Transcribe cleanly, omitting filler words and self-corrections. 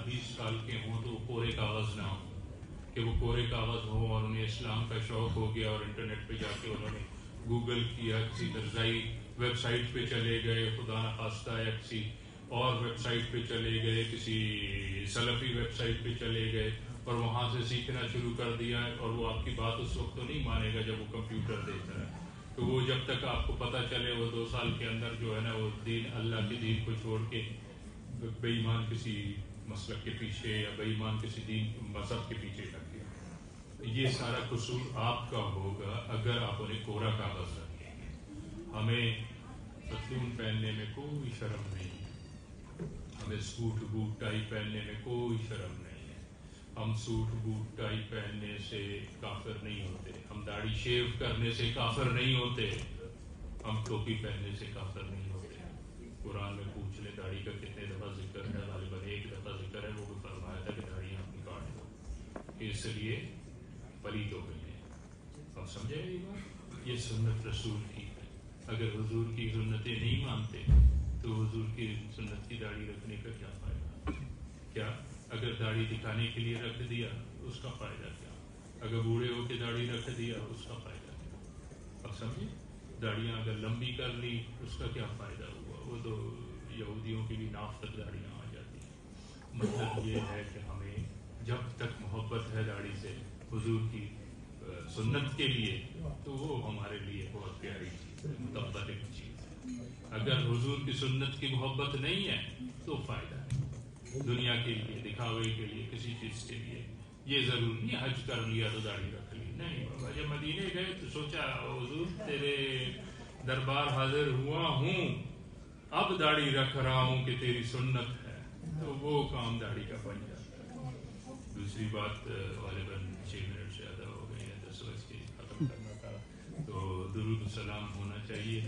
20 سال کے ہوں تو وہ کورے کاغذ نہ ہوں، کہ وہ کورے کاغذ ہوں اور انہیں اسلام کا شوق ہو گیا اور انٹرنیٹ پہ جا کے انہوں نے گوگل کیا، کسی درزائی ویب سائٹ پہ چلے گئے، خدا نخواستہ یا کسی اور ویب سائٹ پہ چلے گئے، کسی سلفی ویب سائٹ پہ چلے گئے اور وہاں سے سیکھنا شروع کر دیا، اور وہ آپ کی بات اس وقت تو نہیں مانے گا جب وہ کمپیوٹر دیکھ رہا ہے. تو وہ جب تک آپ کو پتہ چلے وہ 2 سال کے اندر جو ہے نا وہ دین، اللہ کے دین کو چھوڑ کے بے ایمان کسی مسلک کے پیچھے یا بے ایمان کسی دین مذہب کے پیچھے لگ گیا. یہ سارا قصور آپ کا ہوگا اگر آپ انہیں کورا کاغذ رکھیں گے. ہمیں پتلون پہننے میں کوئی شرم نہیں ہے، ہمیں سوٹ بوٹ ٹائی پہننے میں کوئی شرم نہیں ہے. ہم سوٹ بوٹ ٹائی پہننے سے کافر نہیں ہوتے، ہم داڑھی شیو کرنے سے کافر نہیں ہوتے، ہم ٹوپی پہننے سے کافر نہیں ہوتے. قرآن میں پوچھ لیں داڑھی کا کتنے دفعہ ذکر ہے، غالباً 1 دفعہ ذکر ہے، وہ بھی فرمایا تھا کہ داڑھیاں اپنی کاٹ دو، اس لیے پلید ہو گئی ہے. اب سمجھے یہ بات؟ یہ سنت رسول کی ہے. اگر حضور کی سنتیں نہیں مانتے تو حضور کی سنت کی داڑھی رکھنے کا کیا فائدہ؟ کیا اگر داڑھی دکھانے کے لیے رکھ دیا اس کا فائدہ کیا؟ اگر بوڑھے ہو کے داڑھی رکھ دیا اس کا فائدہ کیا؟ اب سمجھے؟ داڑیاں اگر لمبی کر لی اس کا کیا فائدہ ہوا؟ وہ تو یہودیوں کی بھی ناف تک داڑیاں آ جاتی ہیں. مطلب یہ ہے کہ ہمیں جب تک محبت ہے داڑھی سے حضور کی سنت کے لیے تو وہ ہمارے لیے بہت پیاری چیز ہے، متبرک چیز ہے. اگر حضور کی سنت کی محبت نہیں ہے تو فائدہ ہے دنیا کے لیے، دکھاوے کے لیے، کسی چیز کے لیے. یہ ضرور نہیں حج کر لیا تو داڑھی رکھ لی، نہیں بابا. جب مدینے گئے تو سوچا حضور تیرے دربار حاضر ہوا ہوں، اب داڑھی رکھ رہا ہوں کہ تیری سنت ہے، تو وہ کام داڑھی کا بن جاتا ہے. دوسری بات غالباً 6 منٹ سے زیادہ ہو گئے ہیں، 10 بج کے ختم کرنا تھا، تو درود السلام ہونا چاہیے.